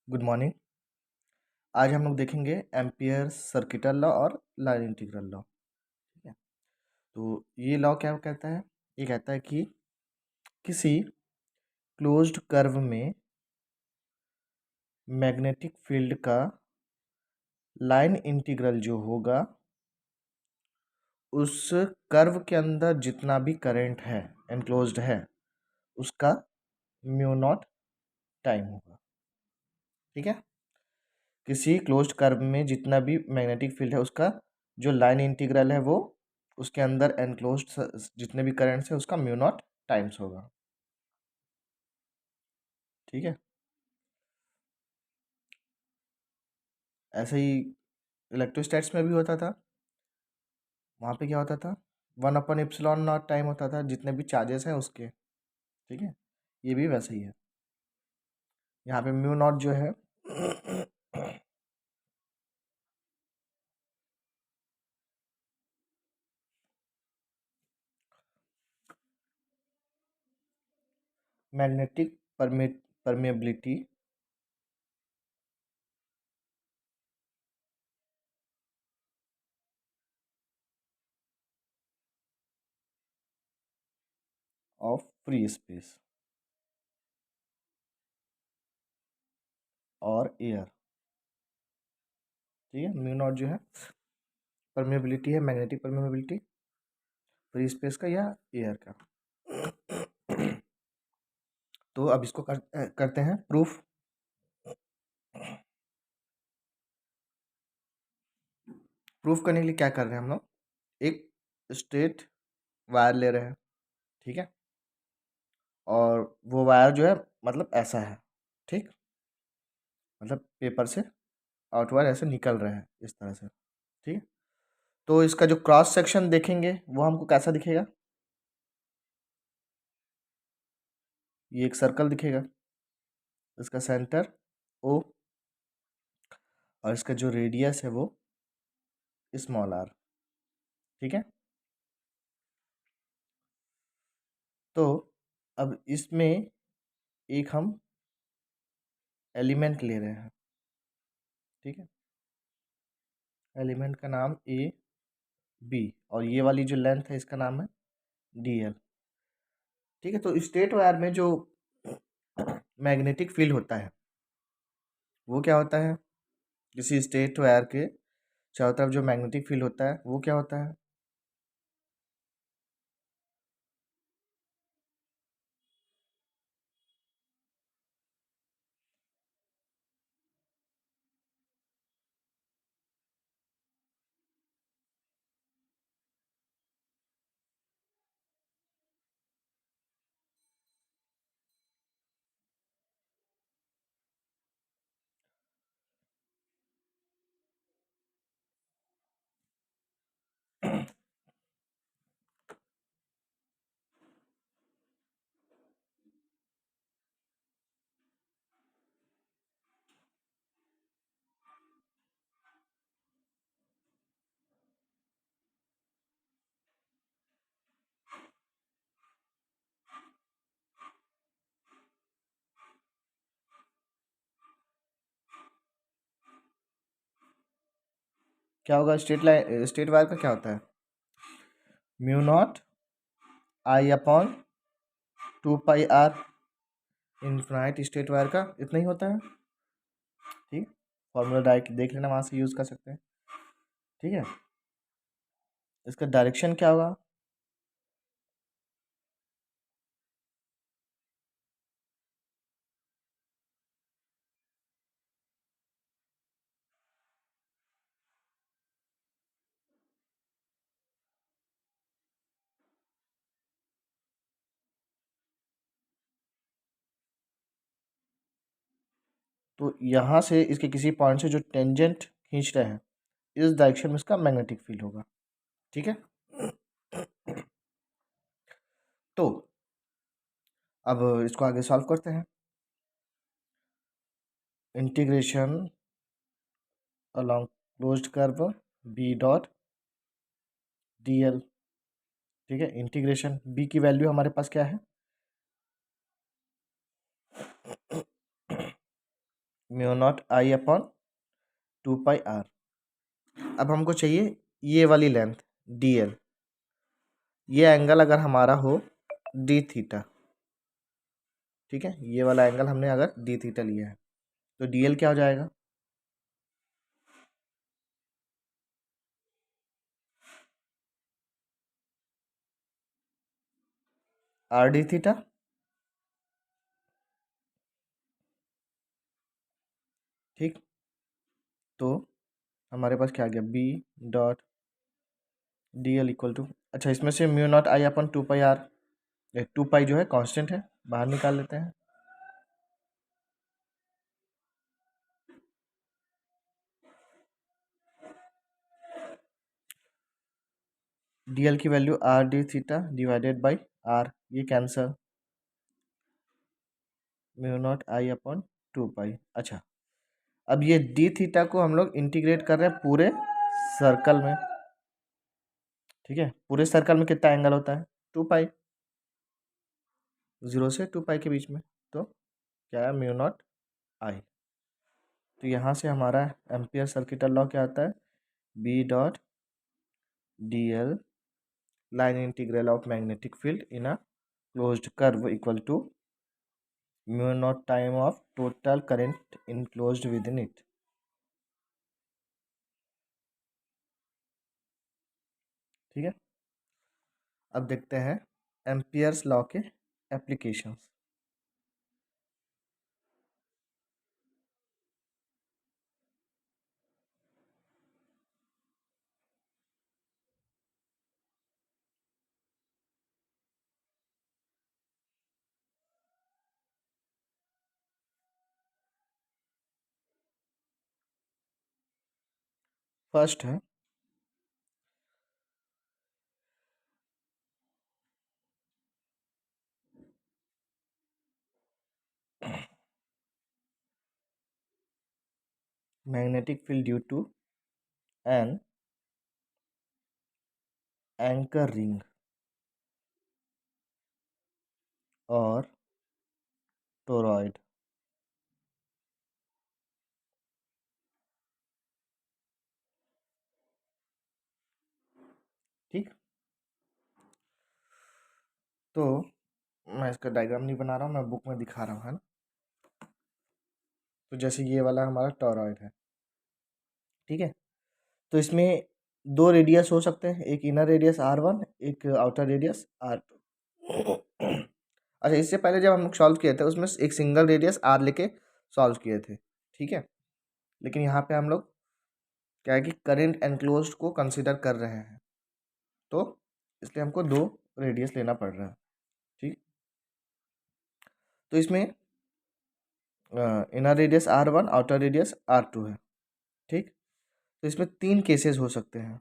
Good morning. आज हम लोग देखेंगे एम्पियर सर्किटल लॉ और लाइन इंटीग्रल लॉ। ठीक है, तो ये लॉ क्या कहता है? ये कहता है कि किसी क्लोज्ड कर्व में मैग्नेटिक फील्ड का लाइन इंटीग्रल जो होगा उस कर्व के अंदर जितना भी करंट है एनक्लोज्ड है उसका म्यू नॉट टाइम होगा। ठीक है, किसी क्लोज्ड कर्व में जितना भी मैग्नेटिक फील्ड है उसका जो लाइन इंटीग्रल है वो उसके अंदर एनक्लोज्ड जितने भी करंट्स है उसका म्यू नॉट टाइम्स होगा। ठीक है, ऐसे ही इलेक्ट्रोस्टैट्स में भी होता था। वहाँ पे क्या होता था? 1/एप्सिलॉन नॉट टाइम होता था जितने भी चार्जेस हैं उसके। ठीक है, ये भी वैसे ही है। यहाँ पे म्यू नॉट जो है magnetic permeability of free space और एयर। ठीक है, म्यू नॉट जो है परमेबिलिटी है, मैग्नेटिक परमेबिलिटी फ्री स्पेस का या एयर का। तो अब इसको करते हैं प्रूफ। प्रूफ करने के लिए क्या कर रहे हैं हम लोग? एक स्ट्रेट वायर ले रहे हैं। ठीक है, और वो वायर जो है मतलब ऐसा है। ठीक, मतलब पेपर से आउटवायर ऐसे निकल रहे हैं इस तरह से। ठीक है, तो इसका जो क्रॉस सेक्शन देखेंगे वो हमको कैसा दिखेगा? ये एक सर्कल दिखेगा, इसका सेंटर ओ और इसका जो रेडियस है वो स्मॉल आर। ठीक है, तो अब इसमें एक हम एलिमेंट ले रहे हैं। ठीक है, एलिमेंट का नाम ए बी और ये वाली जो लेंथ है इसका नाम है डी एल। ठीक है, तो स्ट्रेट वायर में जो मैग्नेटिक फील्ड होता है वो क्या होता है? किसी स्ट्रेट वायर के चारों तरफ जो मैग्नेटिक फील्ड होता है वो क्या होता है? क्या होगा? स्ट्रेट वायर का क्या होता है? Mu naught I upon 2 pi R. Infinite straight wire का इतना ही होता है। ठीक, फॉर्मूला डायरेक्ट देख लेना, वहाँ से यूज़ कर सकते हैं। ठीक है, इसका डायरेक्शन क्या होगा? तो यहाँ से इसके किसी पॉइंट से जो टेंजेंट खींच रहे हैं इस डायरेक्शन में इसका मैग्नेटिक फील्ड होगा। ठीक है, तो अब इसको आगे सॉल्व करते हैं। Integration along closed curve b dot D L. ठीक है, इंटीग्रेशन b की वैल्यू हमारे पास क्या है? Mu naught I upon 2 pi R. अब हमको चाहिए ये वाली लेंथ डी एल। ये एंगल अगर हमारा हो डी थीटा, ठीक है, ये वाला एंगल हमने अगर डी थीटा लिया है तो डी एल क्या हो जाएगा? आर डी थीटा, ठीक। तो हमारे पास क्या आ गया? B dot D L equal to, अच्छा इसमें से mu naught I upon 2 pi R, 2 pi जो है कांस्टेंट है, बाहर निकाल लेते हैं। डी एल की value R D theta divided by R, ये cancel, mu naught I upon 2 pi. अच्छा, अब ये डी थीटा को हम लोग इंटीग्रेट कर रहे हैं पूरे सर्कल में, ठीक है। पूरे सर्कल में कितना एंगल होता है? 2 पाई, 0 से 2 पाई के बीच में। तो क्या है? Mu naught I. तो यहाँ से हमारा एम्पियर सर्किटल लॉ क्या आता है? B dot D L line integral of magnetic field in a closed curve equal to mu naught time of total current enclosed within it. ठीक है, अब देखते हैं एम्पियर्स लॉ के एप्लीकेशंस। फर्स्ट है magnetic field due to an anchor ring और toroid. ठीक, तो मैं इसका डायग्राम नहीं बना रहा हूँ, मैं बुक में दिखा रहा हूँ, है ना। तो जैसे ये वाला हमारा टोरॉइड है, ठीक है। तो इसमें दो रेडियस हो सकते हैं, एक इनर रेडियस R1, एक आउटर रेडियस R2। अच्छा, इससे पहले जब हम लोग सॉल्व किए थे उसमें एक सिंगल रेडियस R लेके सॉल्व किए थे, ठीक है। लेकिन यहाँ पे हम लोग क्या है कि करंट एनक्लोज्ड को कंसिडर कर रहे हैं, तो इसलिए हमको दो रेडियस लेना पड़ रहा है, ठीक। तो इसमें inner radius R1, outer radius R2 है, ठीक। तो इसमें तीन केसेस हो सकते हैं,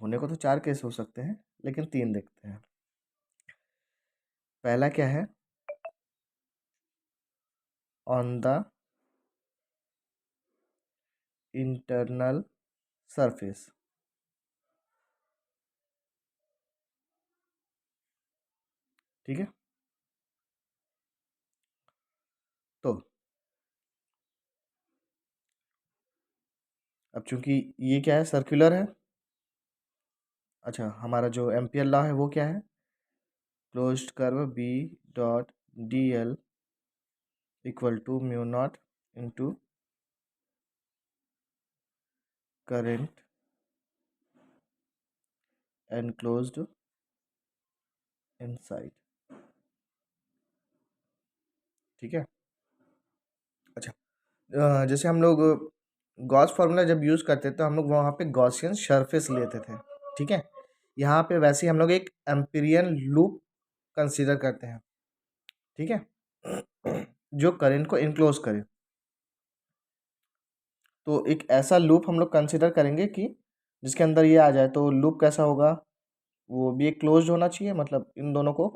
होने को तो चार केस हो सकते हैं लेकिन तीन देखते हैं। पहला क्या है? ऑन द इंटरनल सरफेस, ठीक है। तो अब चूंकि ये क्या है? सर्कुलर है। अच्छा, हमारा जो एम्पियर लॉ है वो क्या है? Closed curve B dot D L equal to mu naught into current enclosed inside, ठीक है। अच्छा, जैसे हम लोग गॉस फार्मूला जब यूज़ करते थे तो हम लोग वहाँ पे गॉसियन सरफेस लेते थे, ठीक है। यहाँ पे वैसे ही हम लोग एक एम्पीरियन लूप कंसीडर करते हैं, ठीक है, जो करंट को इनक्लोज करे। तो एक ऐसा लूप हम लोग कंसिडर करेंगे कि जिसके अंदर ये आ जाए, तो लूप कैसा होगा? वो भी एक क्लोज होना चाहिए, मतलब इन दोनों को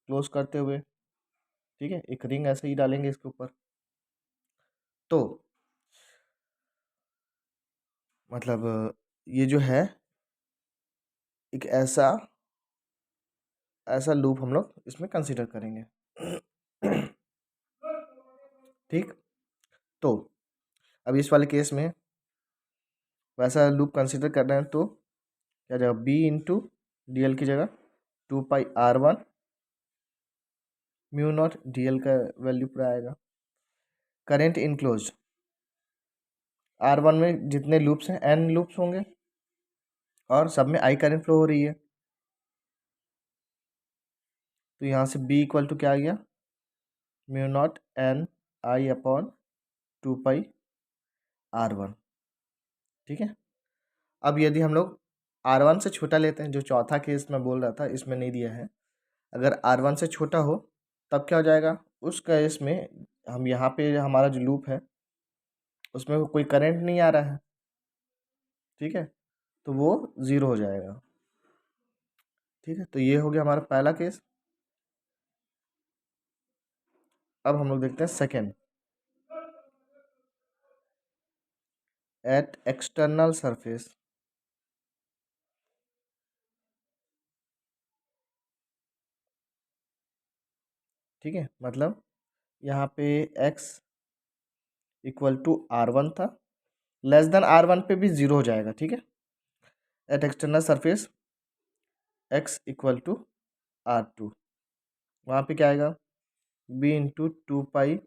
क्लोज करते हुए, ठीक है, एक रिंग ऐसे ही डालेंगे इसके ऊपर। तो मतलब ये जो है एक ऐसा ऐसा लूप हम लोग इसमें कंसिडर करेंगे। ठीक। तो अब इस वाले केस में वैसा लूप कंसिडर कर रहे हैं तो क्या जाएगा, बी इंटू डी एल की जगह 2 पाई R1 mu naught D L का वैल्यू पूरा आएगा। करेंट इनक्लोज R1 में जितने लूप्स हैं n लूप्स होंगे और सब में I करंट फ्लो हो रही है, तो यहाँ से B इक्वल टू क्या आ गया, mu naught n I upon 2 pi R1। ठीक है। अब यदि हम लोग R1 से छोटा लेते हैं, जो चौथा केस मैं बोल रहा था इसमें नहीं दिया है, अगर R1 से छोटा हो तब क्या हो जाएगा, उस केस में हम यहाँ पे हमारा जो लूप है उसमें कोई करंट नहीं आ रहा है, ठीक है, तो वो 0 हो जाएगा। ठीक है, तो ये हो गया हमारा पहला केस। अब हम लोग देखते हैं सेकेंड। एट एक्सटर्नल सरफेस, ठीक है, मतलब यहाँ पे x इक्वल टू R1 था, लेस देन R1 पे भी 0 हो जाएगा। ठीक है, at external surface x equal to R2, वहाँ पे क्या आएगा, b into 2 pi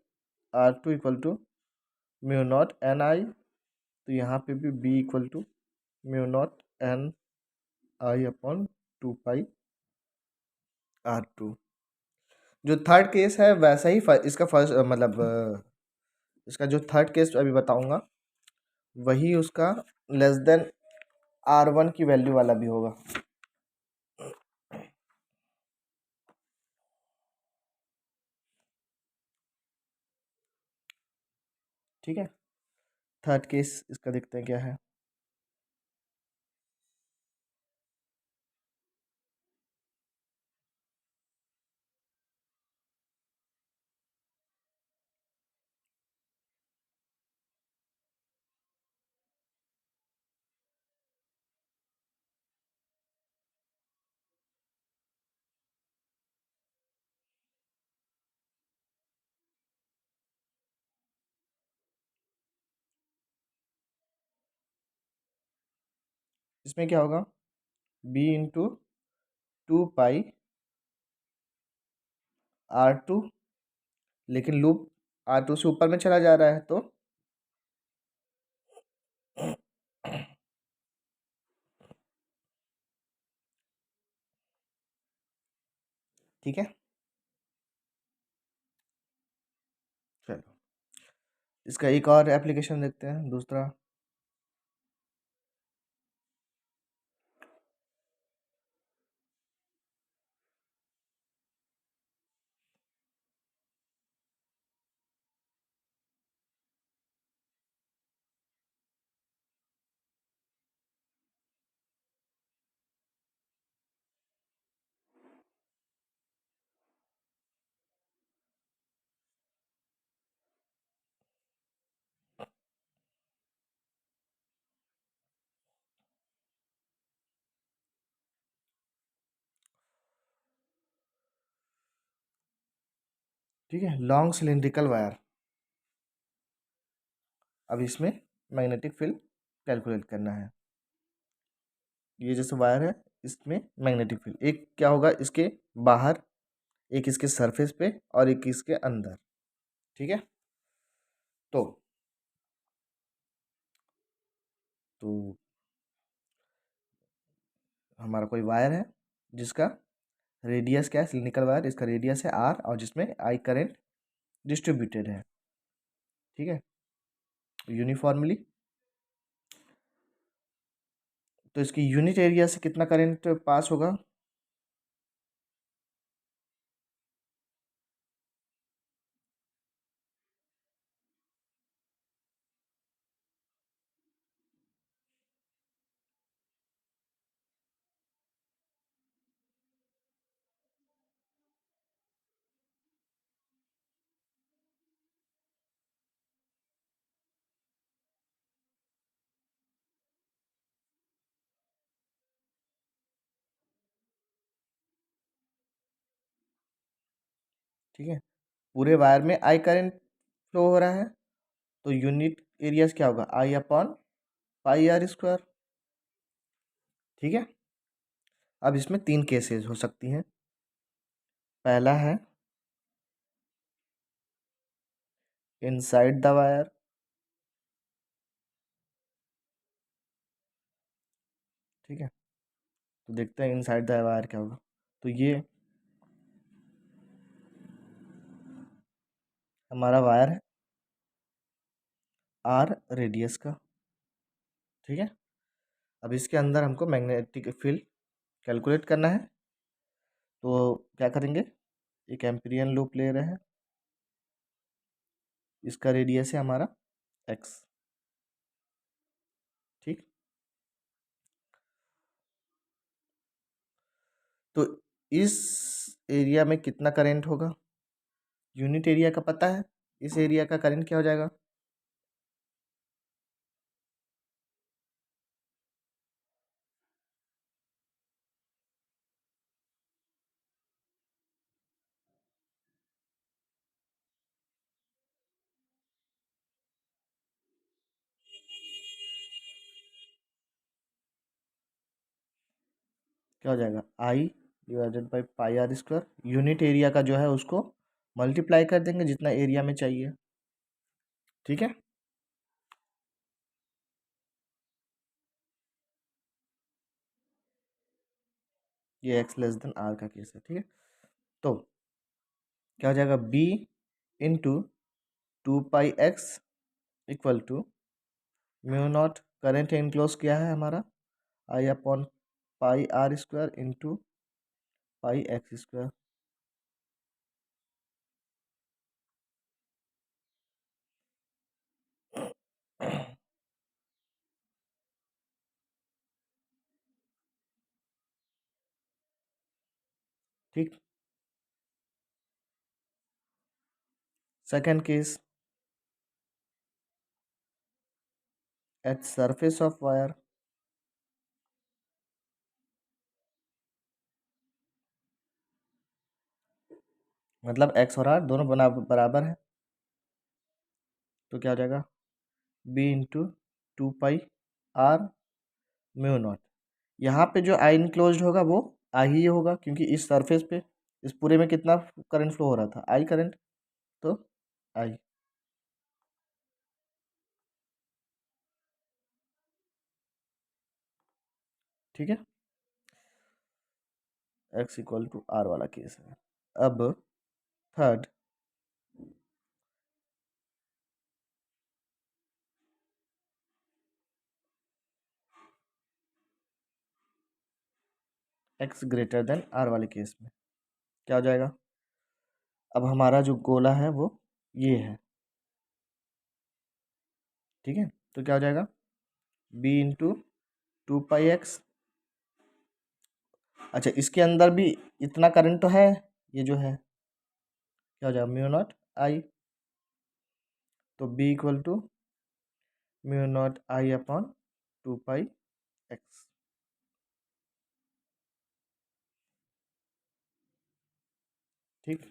R2 equal to mu naught Ni, तो यहाँ पे भी b equal to mu naught Ni upon 2 pi R2। जो थर्ड केस है वैसा ही इसका फर्स्ट मतलब इसका जो थर्ड केस अभी बताऊंगा वही उसका लेस देन R1 की वैल्यू वाला भी होगा। ठीक है, थर्ड केस इसका देखते हैं क्या है। इसमें क्या होगा, b इंटू 2 पाई R2, लेकिन लूप R2 से ऊपर में चला जा रहा है तो ठीक है। चलो इसका एक और एप्लीकेशन देखते हैं, दूसरा। ठीक है, लॉन्ग सिलेंड्रिकल वायर। अब इसमें मैग्नेटिक फील्ड कैलकुलेट करना है। ये जैसे वायर है, इसमें मैग्नेटिक फील्ड एक क्या होगा, इसके बाहर, एक इसके सरफेस पे और एक इसके अंदर। ठीक है, तो तो हमारा कोई वायर है जिसका रेडियस क्या है, सिलिंड्रिकल वायर, इसका रेडियस है R और जिसमें I करंट डिस्ट्रीब्यूटेड है। ठीक है, यूनिफॉर्मली, तो इसकी यूनिट एरिया से कितना करंट पास होगा, ठीक है, पूरे वायर में आई करंट फ्लो हो रहा है, तो यूनिट एरियाज क्या होगा, आई अपॉन पाई आर स्क्वायर। ठीक है, अब इसमें 3 केसेस हो सकती हैं। पहला है इनसाइड द वायर, ठीक है, तो देखते हैं इनसाइड द वायर क्या होगा। तो ये हमारा वायर है आर रेडियस का। ठीक है, अब इसके अंदर हमको मैग्नेटिक फील्ड कैलकुलेट करना है, तो क्या करेंगे, एक एम्पीरियन लूप ले रहे हैं, इसका रेडियस है हमारा एक्स। ठीक, तो इस एरिया में कितना करंट होगा, यूनिट एरिया का पता है, इस एरिया का करंट क्या हो जाएगा, क्या हो जाएगा, I divided by pi r square. Unit area का जो है उसको मल्टीप्लाई कर देंगे जितना एरिया में चाहिए। ठीक है, ये एक्स लेस देन आर का केस है। ठीक है, तो क्या हो जाएगा, B into 2 pi x equal to mu naught, current enclose किया है हमारा, I upon pi r square into pi x square. ठीक, second case, at surface of wire, मतलब एक्स और आर दोनों बराबर है, तो क्या हो जाएगा, B into 2 pi r mu naught. यहाँ पे जो आई इनक्लोज होगा वो आई ही होगा, क्योंकि इस सरफेस पे इस पूरे में कितना करंट फ्लो हो रहा था, आई करंट, तो आई। ठीक है, एक्स इक्वल टू आर वाला केस है। अब third, X greater than R वाले केस में क्या हो जाएगा, अब हमारा जो गोला है वो ये है। ठीक है, तो क्या हो जाएगा, बी इंटू 2 पाई एक्स, अच्छा इसके अंदर भी इतना करंट तो है, ये जो है क्या हो जाएगा, म्यू नॉट आई, तो B equal to mu naught I upon 2 pi X. ठीक,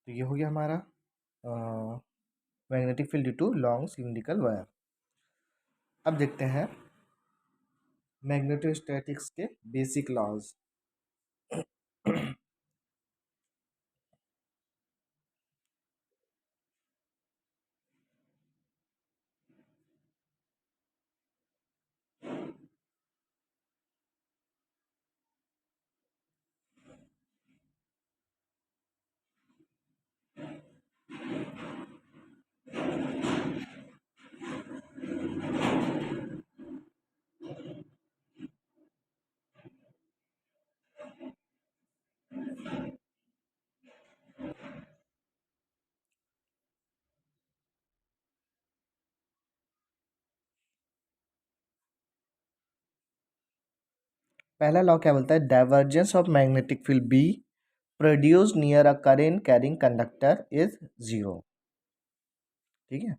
तो ये हो गया हमारा magnetic field due to long cylindrical wire. अब देखते हैं मैग्नेटोस्टैटिक्स के बेसिक लॉज। पहला लॉ क्या बोलता है, divergence of magnetic field B produce near a current carrying conductor is zero. ठीक है,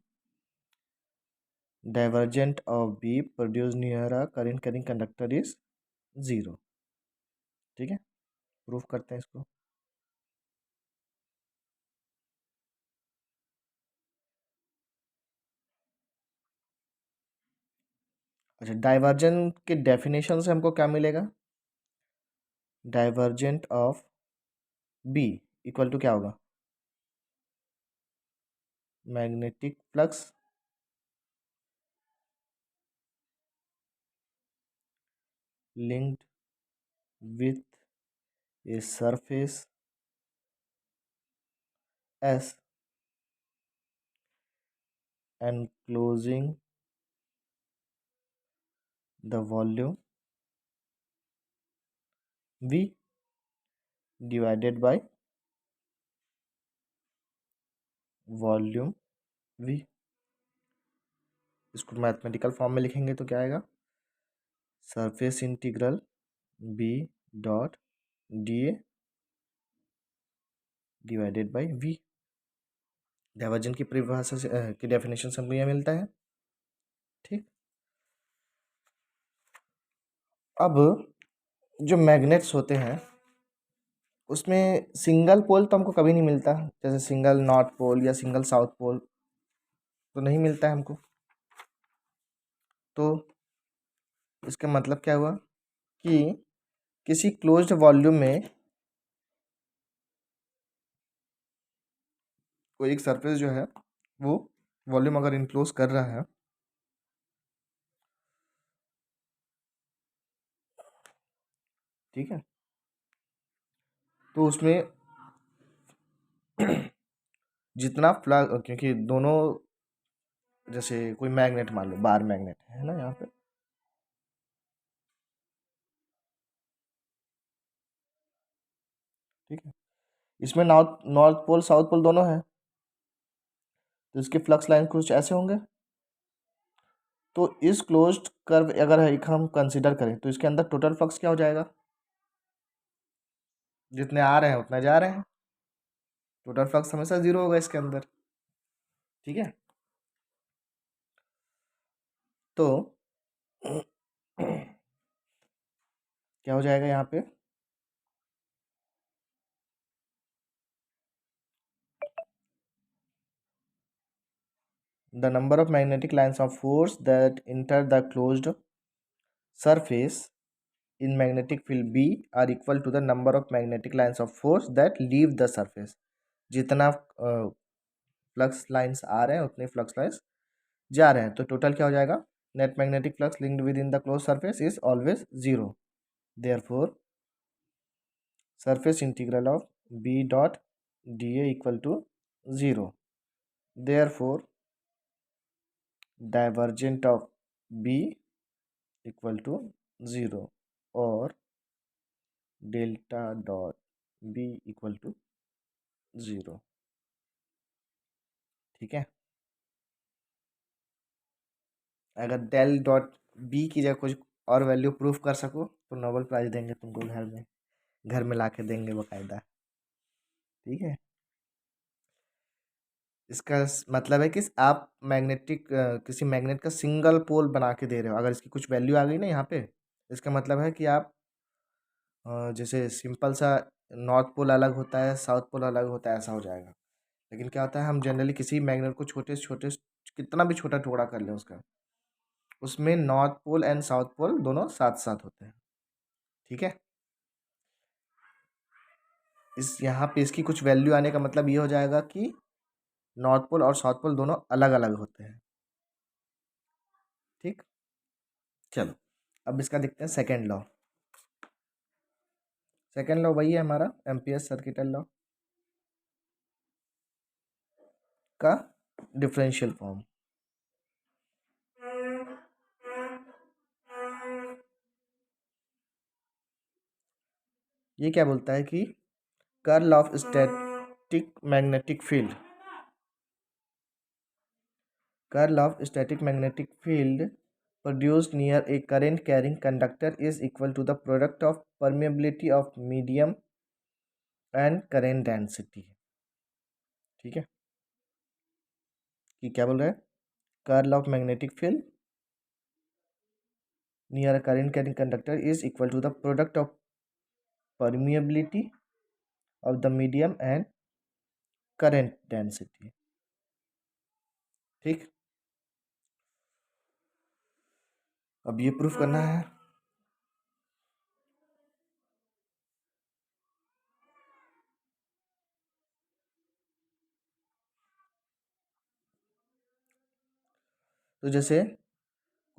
divergent of B produce near a current carrying conductor is zero. ठीक है, प्रूफ करते हैं इसको। अच्छा, डाइवर्जेंट के डेफिनेशन से हमको क्या मिलेगा? Divergent of B equal to क्या होगा? Magnetic flux linked with a surface S enclosing the volume V divided by volume V। इसको मैथमेटिकल फॉर्म में लिखेंगे तो क्या आएगा? Surface integral B dot dA divided by V। Divergent की परिभाषा से की डेफिनेशन से हमको यह मिलता है। ठीक, अब जो मैग्नेट्स होते हैं उसमें सिंगल पोल तो हमको कभी नहीं मिलता, जैसे सिंगल नॉर्थ पोल या सिंगल साउथ पोल तो नहीं मिलता है हमको। तो इसका मतलब क्या हुआ कि किसी क्लोज्ड वॉल्यूम में कोई एक सरफेस जो है वो वॉल्यूम अगर इनक्लोज कर रहा है ठीक है, तो उसमें जितना फ्लक्स, क्योंकि दोनों, जैसे कोई मैग्नेट मान लो, बार मैग्नेट है ना यहाँ पे, ठीक है, इसमें north north pole south pole दोनों है, तो इसके फ्लक्स लाइन कुछ ऐसे होंगे। तो इस क्लोज्ड कर्व अगर एक हम कंसिडर करें तो इसके अंदर टोटल फ्लक्स क्या हो जाएगा? जितने आ रहे हैं उतने जा रहे हैं, टोटल फ्लक्स हमेशा जीरो होगा इसके अंदर। ठीक है, तो क्या हो जाएगा यहाँ पे? The number of magnetic lines of force that enter the closed surface in magnetic field B are equal to the number of magnetic lines of force that leave the surface। जितना फ्लक्स लाइंस आ रहे हैं उतने flux lines जा रहे हैं, तो total क्या हो जाएगा? Net magnetic flux linked within the close surface is always zero. Therefore surface integral of B dot dA equal to zero. Therefore divergent of B equal to zero और delta dot B equal to zero. ठीक है, अगर del dot B की जगह कुछ और value proof कर सको तो नोबेल प्राइज देंगे तुमको, घर में ला के देंगे बकायदा। ठीक है, इसका मतलब है कि आप मैग्नेटिक किसी मैग्नेट का सिंगल पोल बना के दे रहे हो, अगर इसकी कुछ वैल्यू आ गई ना यहाँ पे, इसका मतलब है कि आप जैसे सिंपल सा नॉर्थ पोल अलग होता है साउथ पोल अलग होता है ऐसा हो जाएगा। लेकिन क्या होता है, हम जनरली किसी मैग्नेट को छोटे से छोटे, कितना भी छोटा टुकड़ा कर लें उसका, उसमें north pole and south pole दोनों साथ साथ होते हैं। ठीक है, इस यहाँ पे इसकी कुछ वैल्यू आने का मतलब ये हो जाएगा कि नॉर्थ पोल और साउथ पोल दोनों अलग अलग होते हैं। ठीक, चलो अब इसका देखते हैं सेकेंड लॉ। सेकेंड लॉ वही है हमारा एम्पियर्स सर्किटल लॉ का डिफरेंशियल फॉर्म। ये क्या बोलता है कि curl of static magnetic field, curl of static magnetic field produced near a current carrying conductor is equal to the product of permeability of medium and current density। ठीक है, कि क्या बोल रहा है? Curl of magnetic field near a current carrying conductor is equal to the product of permeability of the medium and current density। ठीक, अब ये प्रूफ करना है। तो जैसे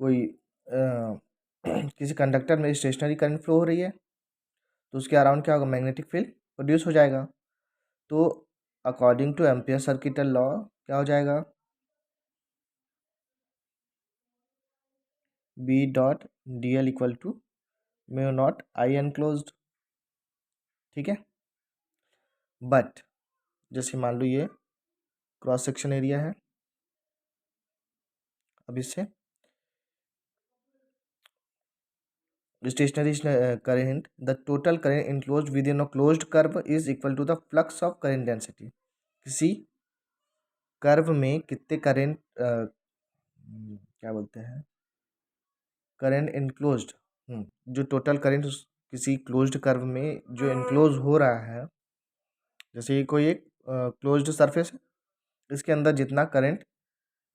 कोई किसी कंडक्टर में स्टेशनरी करंट फ्लो हो रही है, तो उसके अराउंड क्या होगा, मैग्नेटिक फील्ड प्रोड्यूस हो जाएगा। तो according to Ampere circuital law क्या हो जाएगा, B dot D L equal to mu naught I enclosed. ठीक है, बट जैसे मान लो ये क्रॉस सेक्शन एरिया है, अब इससे stationary current, the total current enclosed within a closed curve is equal to the flux of current density। किसी curve में कितने करंट क्या बोलते हैं, करंट इनक्लोज्ड, जो टोटल करंट किसी क्लोज्ड कर्व में जो इनक्लोज हो रहा है, जैसे ये कोई एक क्लोज्ड सरफेस है, इसके अंदर जितना करंट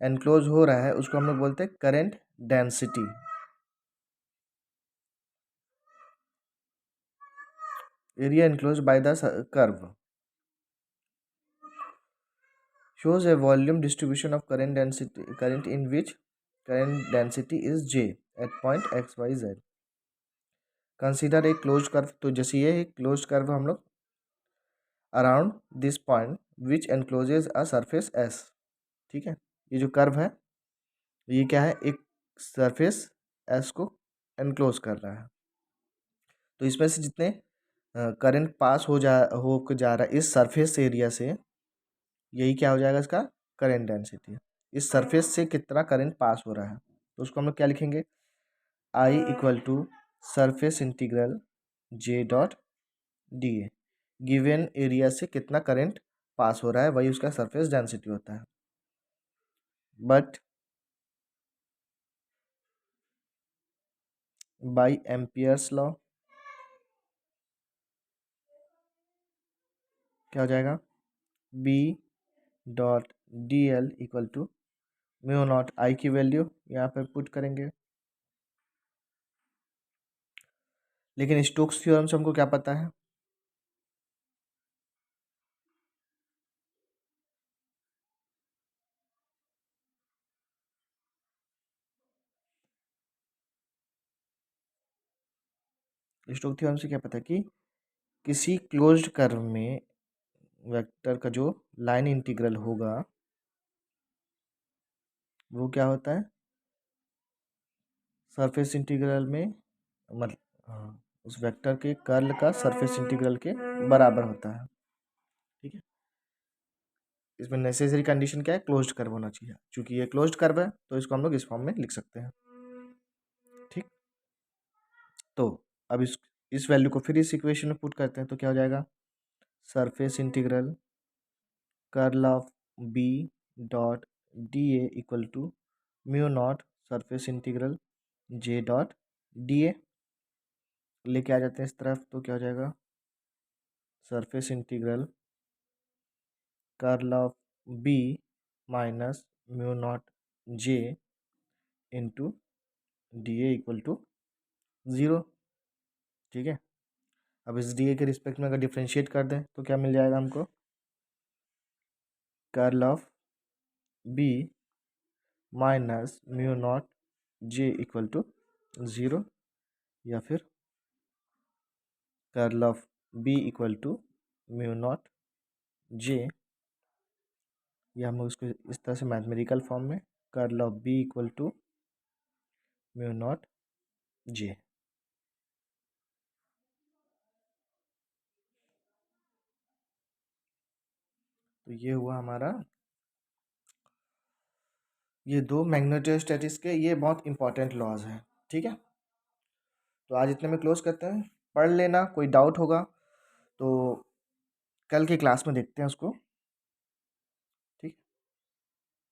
एनक्लोज हो रहा है उसको हम लोग बोलते हैं current density. Area enclosed by the curve shows a volume distribution of current in which current density is J at point x y z। Consider एक क्लोज कर्व, तो जैसे ये एक क्लोज कर्व हम लोग around this point which encloses a surface S। ठीक है, ये जो कर्व है ये क्या है, एक सरफेस S को एनक्लोज कर रहा है। तो इसमें से जितने करंट पास हो जा रहा है इस सरफेस एरिया से, यही क्या हो जाएगा इसका करंट डेंसिटी। इस सरफेस से कितना करंट पास हो रहा है, तो उसको हम लोग क्या लिखेंगे, I equal to surface integral J dot D A. Given area से कितना करंट पास हो रहा है वही उसका सरफेस डेंसिटी होता है। बट बाय एम्पियर्स लॉ क्या हो जाएगा, B dot D L equal to mu naught I की वैल्यू यहाँ पर पुट करेंगे। लेकिन स्टोक्स थ्योरम से हमको क्या पता है, स्टोक्स थ्योरम से क्या पता है कि किसी क्लोज्ड कर्व में वेक्टर का जो लाइन इंटीग्रल होगा वो क्या होता है, सरफेस इंटीग्रल में, मतलब हाँ, उस वेक्टर के कर्ल का सरफेस इंटीग्रल के बराबर होता है। ठीक है, इसमें नेसेसरी कंडीशन क्या है, क्लोज्ड कर्व होना चाहिए। क्योंकि ये क्लोज्ड कर्व है तो इसको हम लोग इस फॉर्म में लिख सकते हैं। ठीक, तो अब इस वैल्यू को फिर इस इक्वेशन में पुट करते हैं तो क्या हो जाएगा, surface integral curl of B dot D A equal to mu naught surface integral J dot D A. लेके आ जाते हैं इस तरफ तो क्या हो जाएगा, surface integral curl of B minus mu naught J into D A equal to 0। ठीक है, अब इस डी ए के रिस्पेक्ट में अगर डिफ्रेंशिएट कर दें तो क्या मिल जाएगा हमको, curl of B minus mu naught J equal to 0, या फिर curl of B equal to mu naught J, या हम उसको इस तरह से मैथमेटिकल फॉर्म में curl of B equal to mu naught J. तो ये हुआ हमारा, ये दो मैग्नेटोस्टैटिक्स के ये बहुत इंपॉर्टेंट लॉज हैं। ठीक है, तो आज इतने में क्लोज करते हैं, पढ़ लेना, कोई डाउट होगा तो कल की क्लास में देखते हैं उसको।